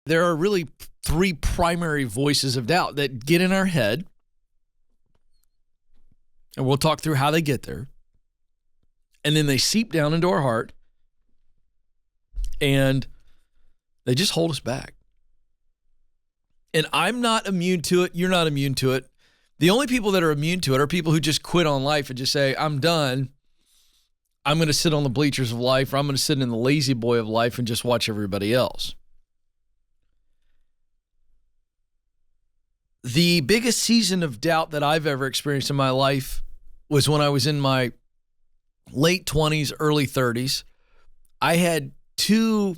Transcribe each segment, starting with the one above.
There are really three primary voices of doubt that get in our head, and we'll talk through how they get there, and then they seep down into our heart, and they just hold us back. And I'm not immune to it. You're not immune to it. The only people that are immune to it are people who just quit on life and just say, I'm done. I'm going to sit on the bleachers of life, or I'm going to sit in the lazy boy of life and just watch everybody else. The biggest season of doubt that I've ever experienced in my life was when I was in my late 20s, early 30s. I had two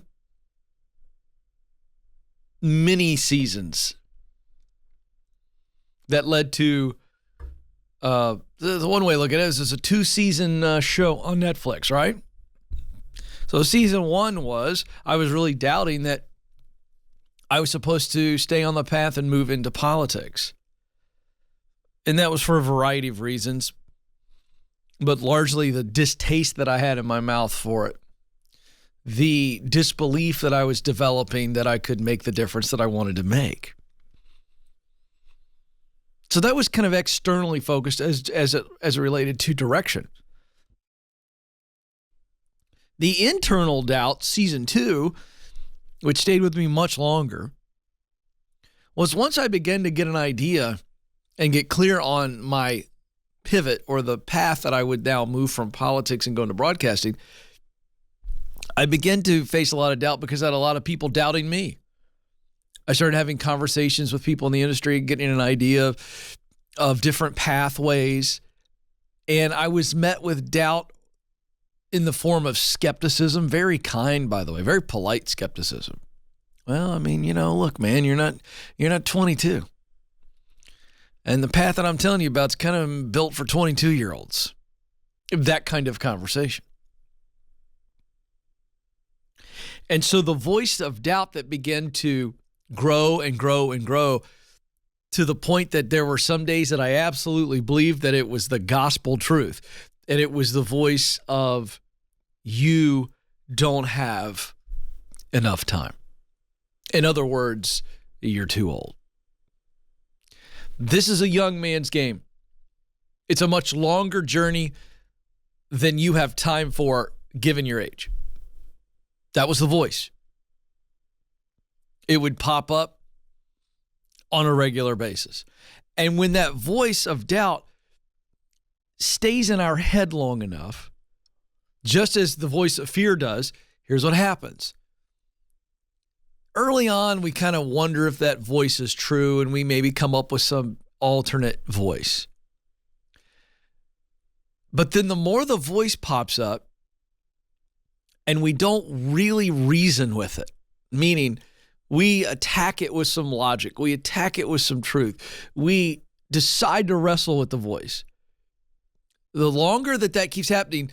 mini seasons that led to the one way to look at it is it's a 2-season show on Netflix, right? So season 1 was I was really doubting that I was supposed to stay on the path and move into politics. And that was for a variety of reasons, but largely the distaste that I had in my mouth for it. The disbelief that I was developing that I could make the difference that I wanted to make. So that was kind of externally focused as it related to direction. The internal doubt, season 2, which stayed with me much longer, was once I began to get an idea and get clear on my pivot or the path that I would now move from politics and go into broadcasting, I began to face a lot of doubt because I had a lot of people doubting me. I started having conversations with people in the industry, getting an idea of different pathways, and I was met with doubt in the form of skepticism, very kind, by the way, very polite skepticism. Well, I mean, look, man, you're not 22. And the path that I'm telling you about is kind of built for 22-year-olds. That kind of conversation. And so the voice of doubt that began to grow and grow and grow to the point that there were some days that I absolutely believed that it was the gospel truth. And it was the voice of, you don't have enough time. In other words, you're too old. This is a young man's game. It's a much longer journey than you have time for given your age. That was the voice. It would pop up on a regular basis. And when that voice of doubt stays in our head long enough, just as the voice of fear does, here's what happens. Early on, we kind of wonder if that voice is true, and we maybe come up with some alternate voice. But then the more the voice pops up, and we don't really reason with it, meaning we attack it with some logic, we attack it with some truth, we decide to wrestle with the voice. The longer that keeps happening,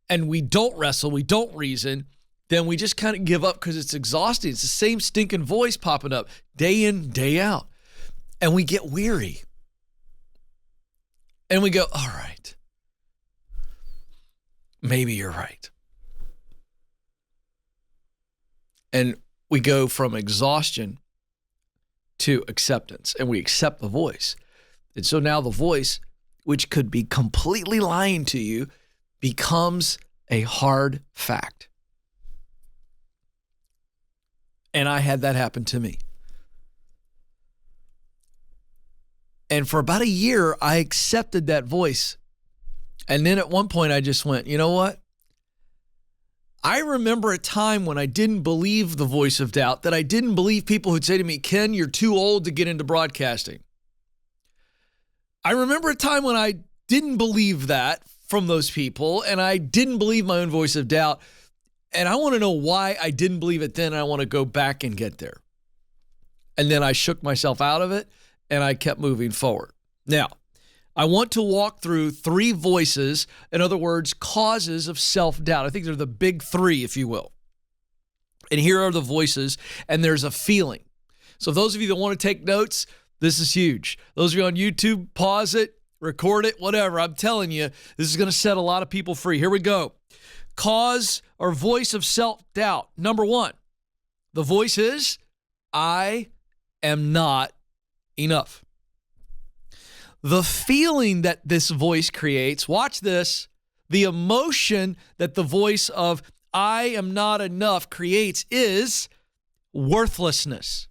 and we don't wrestle, we don't reason, then we just kind of give up because it's exhausting. It's the same stinking voice popping up day in, day out. And we get weary. And we go, all right, maybe you're right. And we go from exhaustion to acceptance, and we accept the voice. And so now the voice, which could be completely lying to you, becomes a hard fact. And I had that happen to me. And for about a year, I accepted that voice. And then at one point, I just went, you know what? I remember a time when I didn't believe the voice of doubt, that I didn't believe people who'd say to me, Ken, you're too old to get into broadcasting. I remember a time when I didn't believe that from those people, and I didn't believe my own voice of doubt. And I want to know why I didn't believe it then, and I want to go back and get there. And then I shook myself out of it, and I kept moving forward. Now, I want to walk through 3 voices, in other words, causes of self-doubt. I think they're the big 3, if you will. And here are the voices, and there's a feeling. So those of you that want to take notes, this is huge. Those of you on YouTube, pause it, record it, whatever. I'm telling you, this is going to set a lot of people free. Here we go. Cause or voice of self-doubt. Number 1, the voice is, I am not enough. The feeling that this voice creates, watch this, the emotion that the voice of I am not enough creates is worthlessness.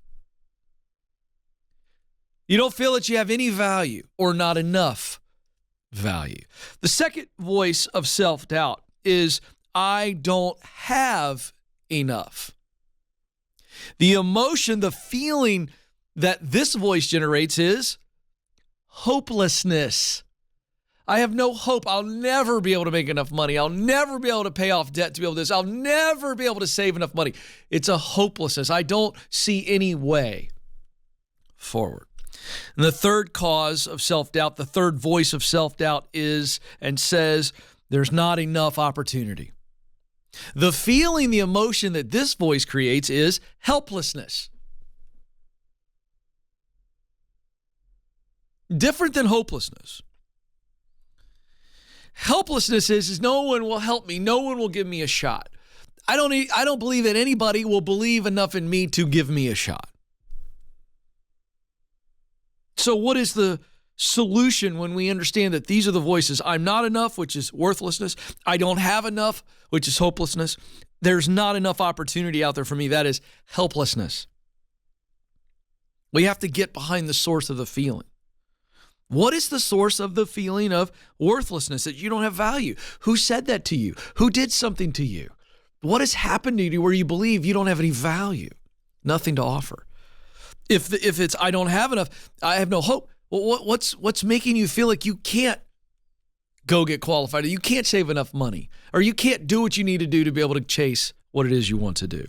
You don't feel that you have any value or not enough value. The second voice of self-doubt is I don't have enough. The emotion, the feeling that this voice generates is hopelessness. I have no hope. I'll never be able to make enough money. I'll never be able to pay off debt to be able to do this. I'll never be able to save enough money. It's a hopelessness. I don't see any way forward. And the third cause of self-doubt, the third voice of self-doubt is and says, there's not enough opportunity. The feeling, the emotion that this voice creates is helplessness. Different than hopelessness. Helplessness is no one will help me. No one will give me a shot. I don't believe that anybody will believe enough in me to give me a shot. So what is the solution when we understand that these are the voices? I'm not enough, which is worthlessness. I don't have enough, which is hopelessness. There's not enough opportunity out there for me. That is helplessness. We have to get behind the source of the feeling. What is the source of the feeling of worthlessness, that you don't have value? Who said that to you? Who did something to you? What has happened to you where you believe you don't have any value, nothing to offer? If it's I don't have enough, I have no hope. Well, what's making you feel like you can't go get qualified, or you can't save enough money, or you can't do what you need to do to be able to chase what it is you want to do?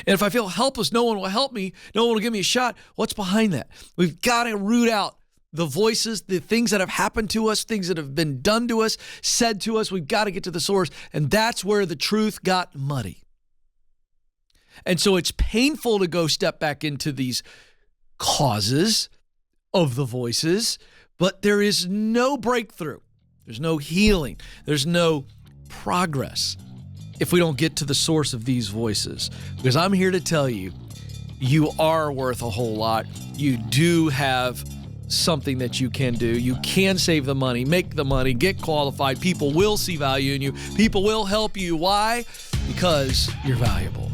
And if I feel helpless, no one will help me, no one will give me a shot, what's behind that? We've got to root out the voices, the things that have happened to us, things that have been done to us, said to us. We've got to get to the source. And that's where the truth got muddy. And so it's painful to go step back into these causes of the voices, but there is no breakthrough. There's no healing. There's no progress if we don't get to the source of these voices. Because I'm here to tell you, you are worth a whole lot. You do have something that you can do. You can save the money, make the money, get qualified. People will see value in you. People will help you. Why? Because you're valuable.